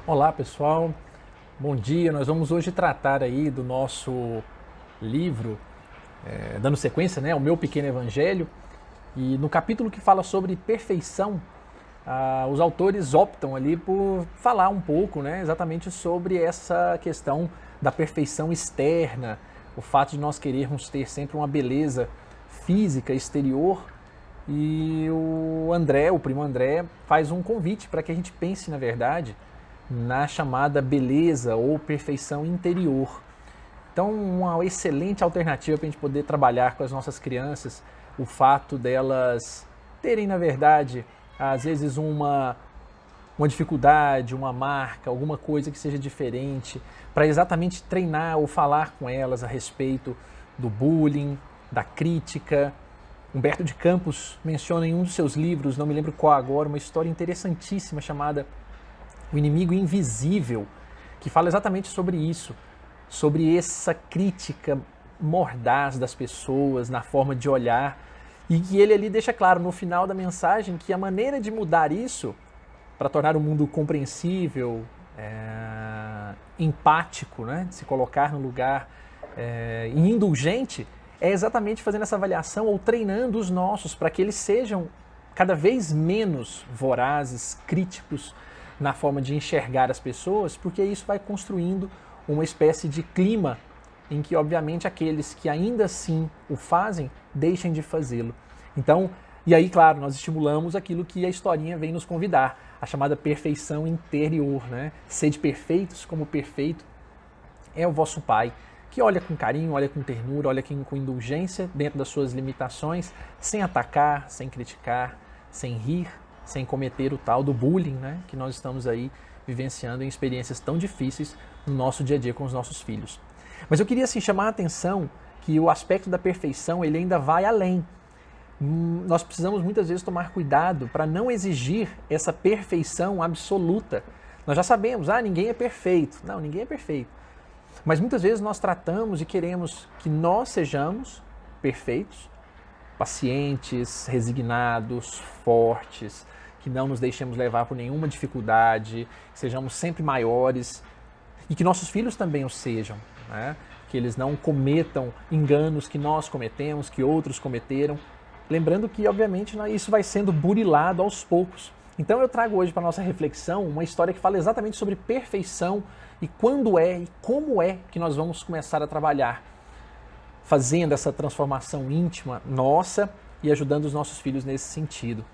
Olá pessoal, bom dia. Nós vamos hoje tratar aí do nosso livro, dando sequência, né, ao Meu Pequeno Evangelho. E no capítulo que fala sobre perfeição, os autores optam ali por falar um pouco, né, exatamente sobre essa questão da perfeição externa, o fato de nós querermos ter sempre uma beleza física exterior. E o André, o primo André, faz um convite para que a gente pense, na verdade, na chamada beleza ou perfeição interior. Então, uma excelente alternativa para a gente poder trabalhar com as nossas crianças, o fato delas terem, na verdade, às vezes uma dificuldade, uma marca, alguma coisa que seja diferente, para exatamente treinar ou falar com elas a respeito do bullying, da crítica. Humberto de Campos menciona em um dos seus livros, não me lembro qual agora, uma história interessantíssima chamada O Inimigo Invisível, que fala exatamente sobre isso, sobre essa crítica mordaz das pessoas na forma de olhar, e que ele ali deixa claro no final da mensagem que a maneira de mudar isso, para tornar o mundo compreensível, empático, né, de se colocar no lugar e indulgente, é exatamente fazendo essa avaliação ou treinando os nossos para que eles sejam cada vez menos vorazes, críticos na forma de enxergar as pessoas, porque isso vai construindo uma espécie de clima em que, obviamente, aqueles que ainda assim o fazem, deixem de fazê-lo. Então, e aí, claro, nós estimulamos aquilo que a historinha vem nos convidar, a chamada perfeição interior, né? Sede perfeitos como perfeito é o vosso Pai, que olha com carinho, olha com ternura, olha com indulgência dentro das suas limitações, sem atacar, sem criticar, sem rir, sem cometer o tal do bullying, né, que nós estamos aí vivenciando em experiências tão difíceis no nosso dia a dia com os nossos filhos. Mas eu queria assim, chamar a atenção que o aspecto da perfeição ele ainda vai além. Nós precisamos muitas vezes tomar cuidado para não exigir essa perfeição absoluta. Nós já sabemos, ninguém é perfeito. Não, ninguém é perfeito. Mas muitas vezes nós tratamos e queremos que nós sejamos perfeitos, pacientes, resignados, fortes, que não nos deixemos levar por nenhuma dificuldade, que sejamos sempre maiores e que nossos filhos também o sejam, né? Que eles não cometam enganos que nós cometemos, que outros cometeram. Lembrando que, obviamente, isso vai sendo burilado aos poucos. Então eu trago hoje para a nossa reflexão uma história que fala exatamente sobre perfeição e quando é e como é que nós vamos começar a trabalhar, fazendo essa transformação íntima nossa e ajudando os nossos filhos nesse sentido.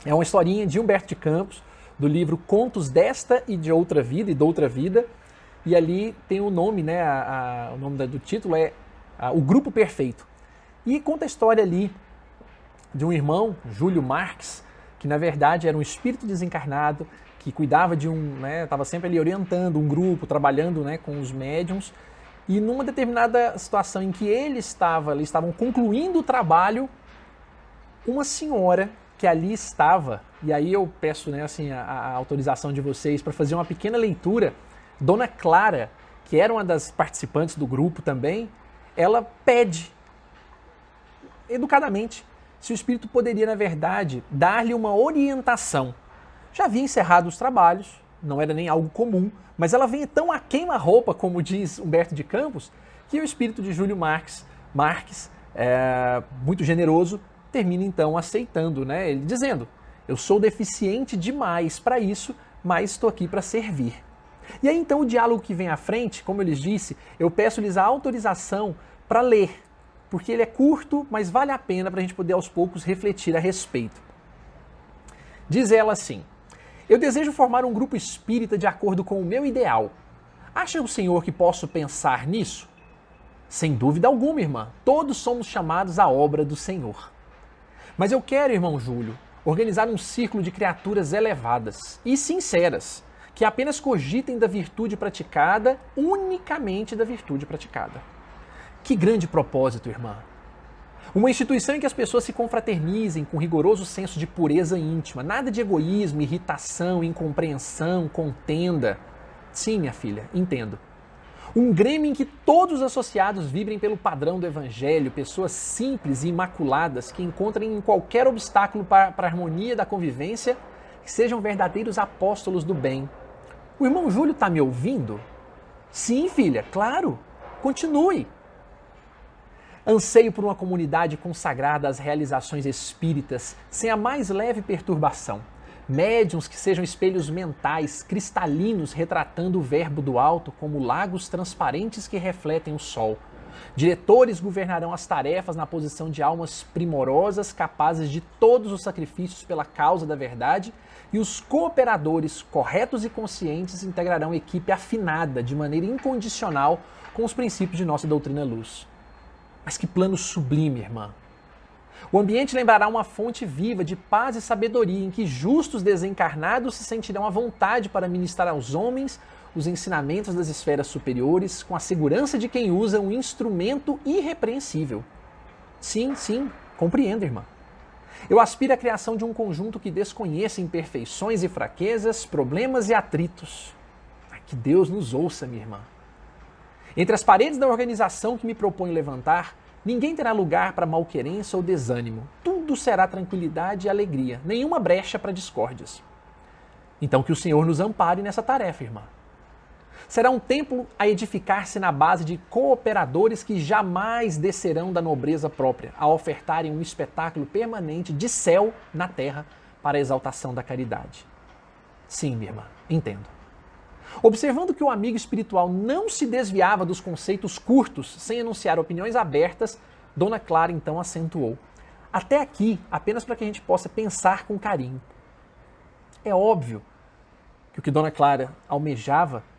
É uma historinha de Humberto de Campos, do livro Contos desta e de Outra Vida, e ali tem o nome, né, o nome do título é O Grupo Perfeito. E conta a história ali de um irmão, Júlio Marx, que na verdade era um espírito desencarnado, que cuidava de estava sempre ali orientando um grupo, trabalhando, né, com os médiums, e numa determinada situação em que eles estavam concluindo o trabalho, uma senhora que ali estava, e aí eu peço, né, assim, a autorização de vocês para fazer uma pequena leitura, Dona Clara, que era uma das participantes do grupo também, ela pede, educadamente, se o espírito poderia, na verdade, dar-lhe uma orientação. Já havia encerrado os trabalhos, não era nem algo comum, mas ela vem tão a queima-roupa, como diz Humberto de Campos, que o espírito de Júlio Marx, muito generoso, termina então aceitando, né? Ele dizendo, eu sou deficiente demais para isso, mas estou aqui para servir. E aí então o diálogo que vem à frente, como eu lhes disse, eu peço-lhes a autorização para ler, porque ele é curto, mas vale a pena para a gente poder aos poucos refletir a respeito. Diz ela assim, eu desejo formar um grupo espírita de acordo com o meu ideal. Acha o senhor que posso pensar nisso? Sem dúvida alguma, irmã. Todos somos chamados à obra do Senhor. Mas eu quero, irmão Júlio, organizar um círculo de criaturas elevadas e sinceras, que apenas cogitem da virtude praticada, unicamente da virtude praticada. Que grande propósito, irmã! Uma instituição em que as pessoas se confraternizem com rigoroso senso de pureza íntima, nada de egoísmo, irritação, incompreensão, contenda. Sim, minha filha, entendo. Um Grêmio em que todos os associados vibrem pelo padrão do Evangelho, pessoas simples e imaculadas que encontrem em qualquer obstáculo para a harmonia da convivência, que sejam verdadeiros apóstolos do bem. O irmão Júlio está me ouvindo? Sim, filha, claro. Continue. Anseio por uma comunidade consagrada às realizações espíritas, sem a mais leve perturbação. Médiuns que sejam espelhos mentais, cristalinos, retratando o verbo do alto como lagos transparentes que refletem o sol. Diretores governarão as tarefas na posição de almas primorosas, capazes de todos os sacrifícios pela causa da verdade, e os cooperadores, corretos e conscientes, integrarão equipe afinada, de maneira incondicional, com os princípios de nossa doutrina luz. Mas que plano sublime, irmã! O ambiente lembrará uma fonte viva de paz e sabedoria, em que justos desencarnados se sentirão à vontade para ministrar aos homens os ensinamentos das esferas superiores, com a segurança de quem usa um instrumento irrepreensível. Sim, compreendo, irmã. Eu aspiro à criação de um conjunto que desconheça imperfeições e fraquezas, problemas e atritos. Que Deus nos ouça, minha irmã. Entre as paredes da organização que me proponho levantar, ninguém terá lugar para malquerença ou desânimo. Tudo será tranquilidade e alegria, nenhuma brecha para discórdias. Então que o Senhor nos ampare nessa tarefa, irmã. Será um templo a edificar-se na base de cooperadores que jamais descerão da nobreza própria, a ofertarem um espetáculo permanente de céu na terra para a exaltação da caridade. Sim, minha irmã, entendo. Observando que o amigo espiritual não se desviava dos conceitos curtos, sem enunciar opiniões abertas, Dona Clara então acentuou. Até aqui, apenas para que a gente possa pensar com carinho. É óbvio que o que Dona Clara almejava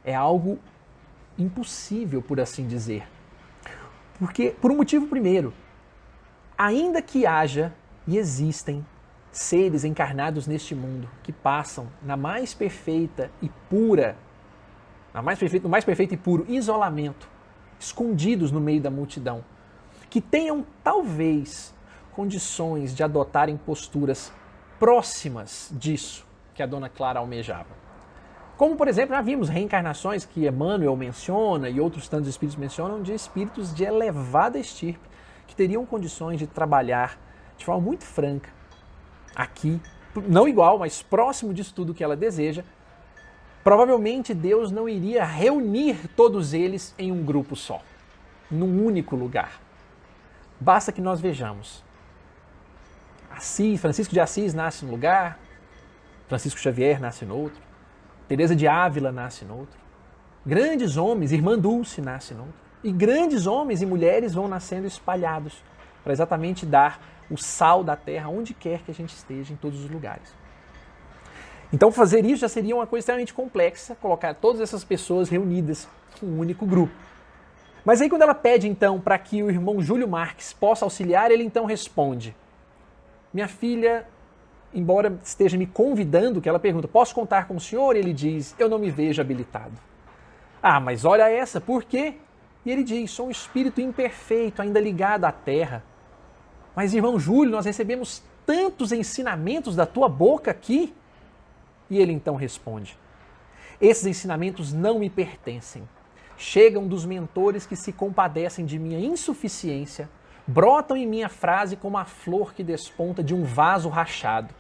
é algo impossível, por assim dizer. Porque, por um motivo primeiro, ainda que haja e existem seres encarnados neste mundo que passam na mais perfeita e pura, no mais perfeito e puro isolamento, escondidos no meio da multidão, que tenham talvez condições de adotarem posturas próximas disso que a Dona Clara almejava. Como, por exemplo, já vimos reencarnações que Emmanuel menciona e outros tantos espíritos mencionam de espíritos de elevada estirpe que teriam condições de trabalhar de forma muito franca aqui, não igual, mas próximo disso tudo que ela deseja. Provavelmente Deus não iria reunir todos eles em um grupo só, num único lugar. Basta que nós vejamos. Francisco de Assis nasce num lugar, Francisco Xavier nasce no outro, Teresa de Ávila nasce no outro, grandes homens, Irmã Dulce nasce no outro, e grandes homens e mulheres vão nascendo espalhados para exatamente dar o sal da terra onde quer que a gente esteja, em todos os lugares. Então fazer isso já seria uma coisa extremamente complexa, colocar todas essas pessoas reunidas em um único grupo. Mas aí quando ela pede então para que o irmão Júlio Marques possa auxiliar, ele então responde: minha filha, embora esteja me convidando, que ela pergunta, posso contar com o senhor? E ele diz, eu não me vejo habilitado. Ah, mas olha essa, por quê? E ele diz, sou um espírito imperfeito, ainda ligado à terra. Mas irmão Júlio, nós recebemos tantos ensinamentos da tua boca aqui. E ele então responde, esses ensinamentos não me pertencem. Chegam dos mentores que se compadecem de minha insuficiência, brotam em minha frase como a flor que desponta de um vaso rachado.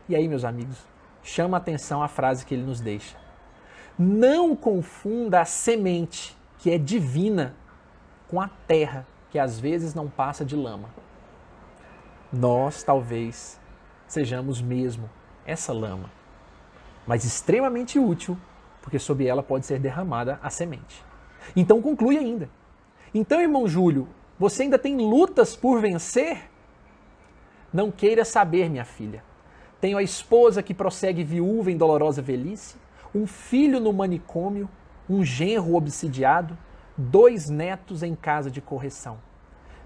E aí, meus amigos, chama a atenção a frase que ele nos deixa. Não confunda a semente, que é divina, com a terra, que às vezes não passa de lama. Nós, talvez, sejamos mesmo essa lama, mas extremamente útil, porque sob ela pode ser derramada a semente. Então conclui ainda. Então, irmão Júlio, você ainda tem lutas por vencer? Não queira saber, minha filha. Tenho a esposa que prossegue viúva em dolorosa velhice, um filho no manicômio, um genro obsidiado, 2 netos em casa de correção.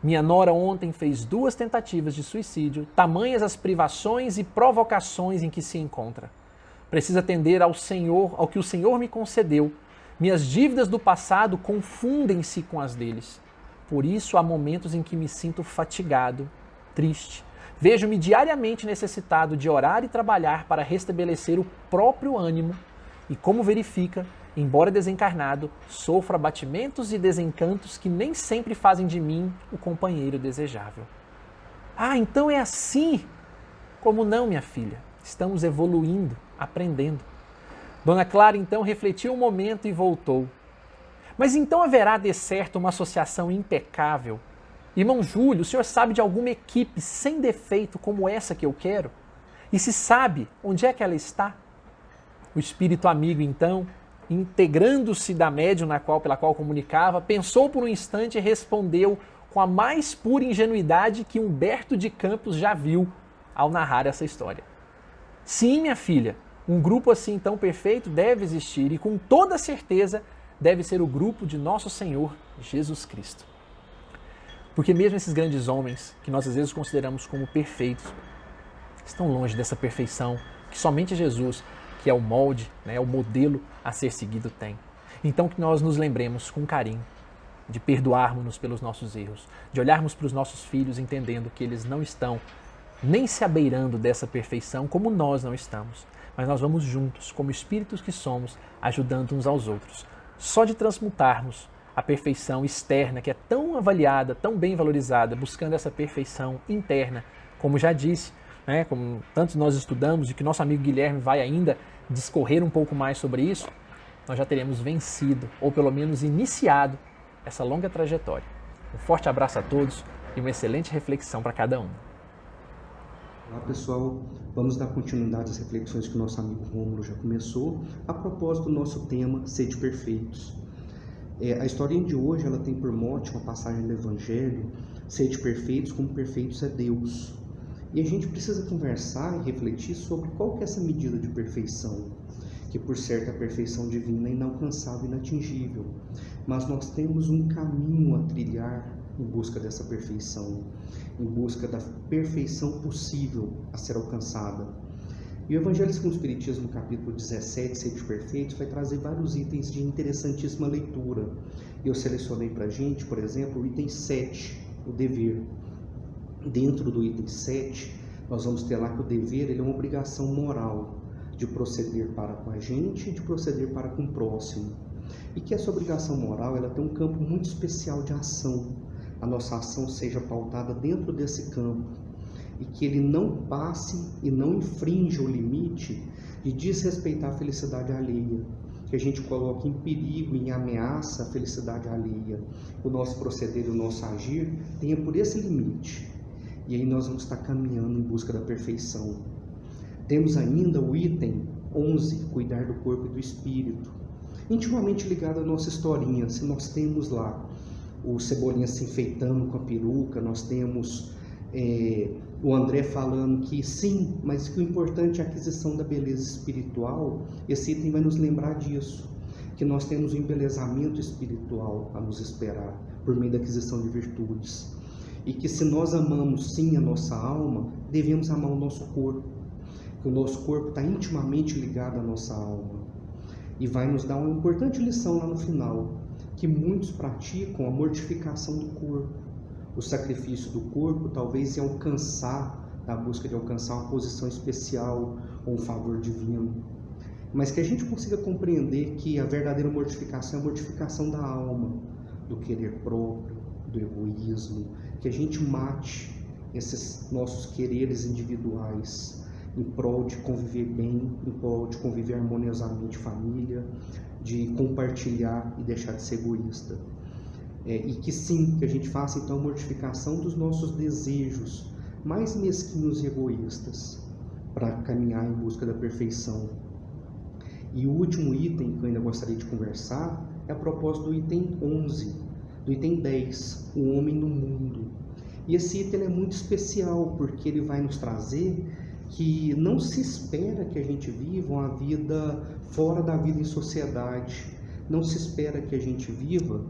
Minha nora ontem fez 2 tentativas de suicídio, tamanhas as privações e provocações em que se encontra. Preciso atender ao que o Senhor me concedeu. Minhas dívidas do passado confundem-se com as deles. Por isso há momentos em que me sinto fatigado, triste. Vejo-me diariamente necessitado de orar e trabalhar para restabelecer o próprio ânimo e, como verifica, embora desencarnado, sofro abatimentos e desencantos que nem sempre fazem de mim o companheiro desejável. Ah, então é assim? Como não, minha filha? Estamos evoluindo, aprendendo. Dona Clara então refletiu um momento e voltou. Mas então haverá de certo uma associação impecável? Irmão Júlio, o senhor sabe de alguma equipe sem defeito como essa que eu quero? E se sabe onde é que ela está? O espírito amigo então, integrando-se da médium pela qual comunicava, pensou por um instante e respondeu com a mais pura ingenuidade que Humberto de Campos já viu ao narrar essa história. Sim, minha filha, um grupo assim tão perfeito deve existir e com toda certeza deve ser o grupo de nosso Senhor Jesus Cristo. Porque mesmo esses grandes homens, que nós às vezes consideramos como perfeitos, estão longe dessa perfeição que somente Jesus, que é o molde, o modelo a ser seguido, tem. Então que nós nos lembremos com carinho de perdoarmos-nos pelos nossos erros, de olharmos para os nossos filhos entendendo que eles não estão nem se abeirando dessa perfeição como nós não estamos, mas nós vamos juntos, como espíritos que somos, ajudando uns aos outros. Só de transmutarmos a perfeição externa, que é tão avaliada, tão bem valorizada, buscando essa perfeição interna, como já disse, como tantos nós estudamos e que nosso amigo Guilherme vai ainda discorrer um pouco mais sobre isso, nós já teremos vencido, ou pelo menos iniciado, essa longa trajetória. Um forte abraço a todos e uma excelente reflexão para cada um. Olá pessoal, vamos dar continuidade às reflexões que o nosso amigo Rômulo já começou, a propósito do nosso tema, Sede Perfeitos. A historinha de hoje ela tem por mote uma passagem do Evangelho, Sede perfeitos como perfeitos é Deus. E a gente precisa conversar e refletir sobre qual que é essa medida de perfeição, que por certo é a perfeição divina é inalcançável e inatingível, mas nós temos um caminho a trilhar em busca dessa perfeição, em busca da perfeição possível a ser alcançada. E o Evangelho segundo o Espiritismo, no capítulo 17, Sede Perfeitos, vai trazer vários itens de interessantíssima leitura. Eu selecionei para a gente, por exemplo, o item 7, o dever. Dentro do item 7, nós vamos ter lá que o dever ele é uma obrigação moral de proceder para com a gente e de proceder para com o próximo. E que essa obrigação moral ela tem um campo muito especial de ação. A nossa ação seja pautada dentro desse campo e que ele não passe e não infrinja o limite de desrespeitar a felicidade alheia, que a gente coloque em perigo, em ameaça a felicidade alheia. O nosso proceder e o nosso agir tenha por esse limite. E aí nós vamos estar caminhando em busca da perfeição. Temos ainda o item 11, cuidar do corpo e do espírito. Intimamente ligado à nossa historinha, se nós temos lá o Cebolinha se enfeitando com a peruca, nós temos o André falando que sim, mas que o importante é a aquisição da beleza espiritual, esse item vai nos lembrar disso, que nós temos o embelezamento espiritual a nos esperar, por meio da aquisição de virtudes. E que se nós amamos sim a nossa alma, devemos amar o nosso corpo, que o nosso corpo está intimamente ligado à nossa alma. E vai nos dar uma importante lição lá no final, que muitos praticam a mortificação do corpo, o sacrifício do corpo, talvez em na busca de alcançar uma posição especial ou um favor divino. Mas que a gente consiga compreender que a verdadeira mortificação é a mortificação da alma, do querer próprio, do egoísmo, que a gente mate esses nossos quereres individuais em prol de conviver bem, em prol de conviver harmoniosamente em família, de compartilhar e deixar de ser egoísta. E que sim, que a gente faça então a mortificação dos nossos desejos mais mesquinhos e egoístas para caminhar em busca da perfeição. E o último item que eu ainda gostaria de conversar é a propósito do item 11, do item 10, o homem no mundo. E esse item é muito especial porque ele vai nos trazer que não se espera que a gente viva uma vida fora da vida em sociedade, não se espera que a gente viva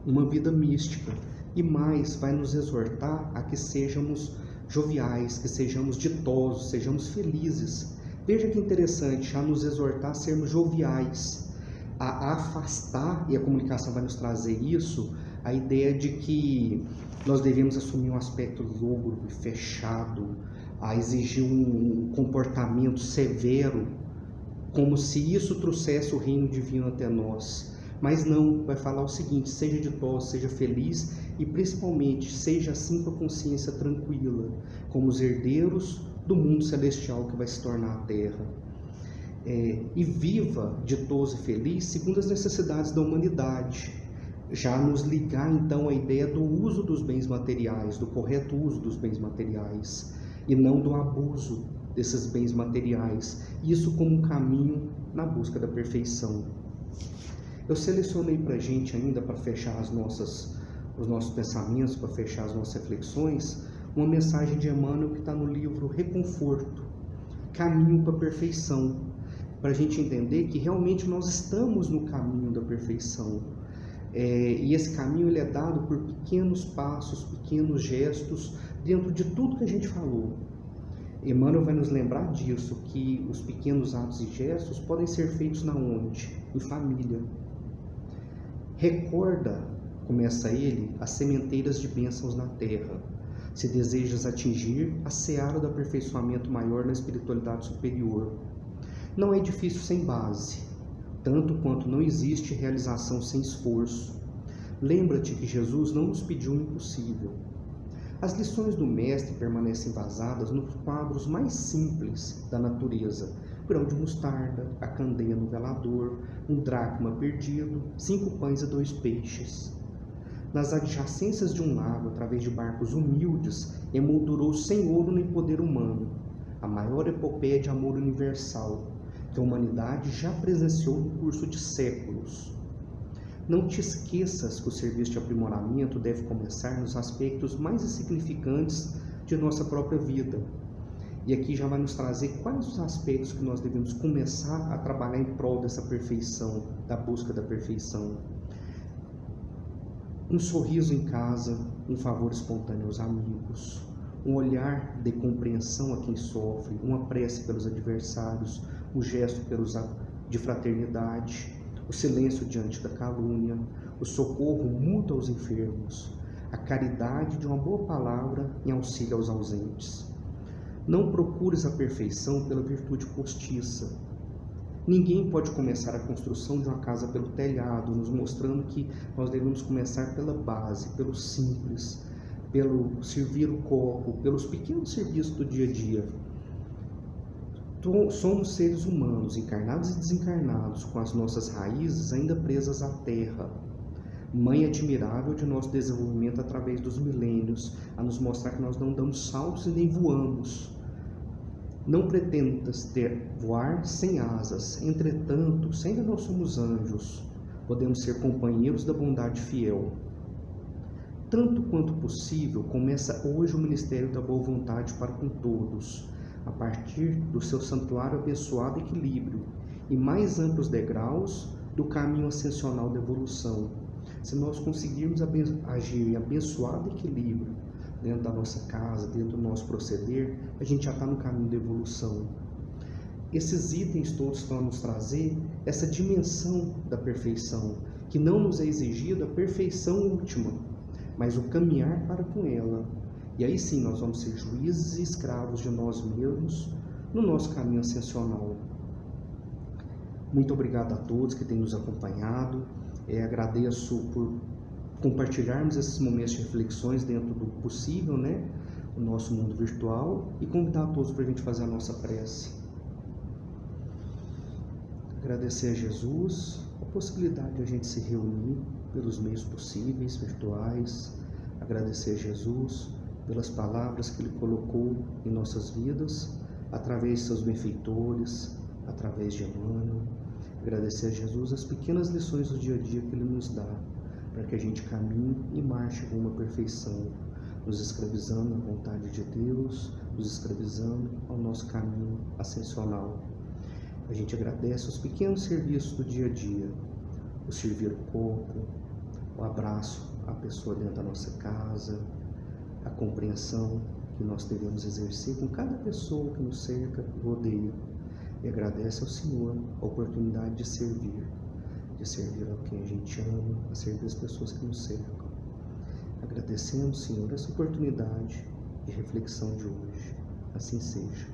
uma vida mística, e mais vai nos exortar a que sejamos joviais, que sejamos ditosos, sejamos felizes. Veja que interessante, a nos exortar a sermos joviais, a afastar, e a comunicação vai nos trazer isso, a ideia de que nós devemos assumir um aspecto lúgubre e fechado, a exigir um comportamento severo, como se isso trouxesse o reino divino até nós. Mas não, vai falar o seguinte: seja ditoso, seja feliz e principalmente seja assim com a consciência tranquila, como os herdeiros do mundo celestial que vai se tornar a terra. e viva ditoso e feliz segundo as necessidades da humanidade. Já nos ligar então à ideia do uso dos bens materiais, do correto uso dos bens materiais, e não do abuso desses bens materiais, isso como um caminho na busca da perfeição. Eu selecionei para a gente ainda, para fechar os nossos pensamentos, para fechar as nossas reflexões, uma mensagem de Emmanuel que está no livro Reconforto, Caminho para a Perfeição, para a gente entender que realmente nós estamos no caminho da perfeição. E esse caminho ele é dado por pequenos passos, pequenos gestos, dentro de tudo que a gente falou. Emmanuel vai nos lembrar disso, que os pequenos atos e gestos podem ser feitos na onde? Em família. Recorda, começa ele, as sementeiras de bênçãos na terra, se desejas atingir a seara do aperfeiçoamento maior na espiritualidade superior. Não é difícil sem base, tanto quanto não existe realização sem esforço. Lembra-te que Jesus não nos pediu o impossível. As lições do Mestre permanecem vazadas nos quadros mais simples da natureza: grão de mostarda, a candeia no velador, um dracma perdido, 5 pães e 2 peixes. Nas adjacências de um lago, através de barcos humildes, emoldurou sem ouro nem poder humano a maior epopeia de amor universal que a humanidade já presenciou no curso de séculos. Não te esqueças que o serviço de aprimoramento deve começar nos aspectos mais insignificantes de nossa própria vida. E aqui já vai nos trazer quais os aspectos que nós devemos começar a trabalhar em prol dessa perfeição, da busca da perfeição. Um sorriso em casa, um favor espontâneo aos amigos, um olhar de compreensão a quem sofre, uma prece pelos adversários, um gesto de fraternidade, o silêncio diante da calúnia, o socorro mútuo aos enfermos, a caridade de uma boa palavra em auxílio aos ausentes. Não procures a perfeição pela virtude postiça. Ninguém pode começar a construção de uma casa pelo telhado, nos mostrando que nós devemos começar pela base, pelo simples, pelo servir o copo, pelos pequenos serviços do dia a dia. Somos seres humanos, encarnados e desencarnados, com as nossas raízes ainda presas à terra. Mãe admirável de nosso desenvolvimento através dos milênios, a nos mostrar que nós não damos saltos e nem voamos. Não pretendas voar sem asas, entretanto, se ainda não somos anjos, podemos ser companheiros da bondade fiel. Tanto quanto possível, começa hoje o Ministério da Boa Vontade para com todos, a partir do seu santuário abençoado equilíbrio e mais amplos degraus do caminho ascensional da evolução. Se nós conseguirmos agir em abençoado equilíbrio dentro da nossa casa, dentro do nosso proceder, a gente já está no caminho da evolução. Esses itens todos vão nos trazer essa dimensão da perfeição, que não nos é exigida a perfeição última, mas o caminhar para com ela. E aí sim nós vamos ser juízes e escravos de nós mesmos no nosso caminho ascensional. Muito obrigado a todos que têm nos acompanhado. Agradeço por compartilharmos esses momentos de reflexões dentro do possível, o nosso mundo virtual, e convidar a todos para a gente fazer a nossa prece. Agradecer a Jesus a possibilidade de a gente se reunir pelos meios possíveis, virtuais. Agradecer a Jesus pelas palavras que Ele colocou em nossas vidas, através de seus benfeitores, através de Emmanuel. Agradecer a Jesus as pequenas lições do dia a dia que Ele nos dá, para que a gente caminhe e marche rumo à perfeição, nos escravizando à vontade de Deus, nos escravizando ao nosso caminho ascensional. A gente agradece os pequenos serviços do dia a dia, o servir o corpo, o abraço à pessoa dentro da nossa casa, a compreensão que nós devemos exercer com cada pessoa que nos cerca e rodeia. E agradece ao Senhor a oportunidade de servir a quem a gente ama, a servir as pessoas que nos cercam. Agradecemos, Senhor, essa oportunidade de reflexão de hoje. Assim seja.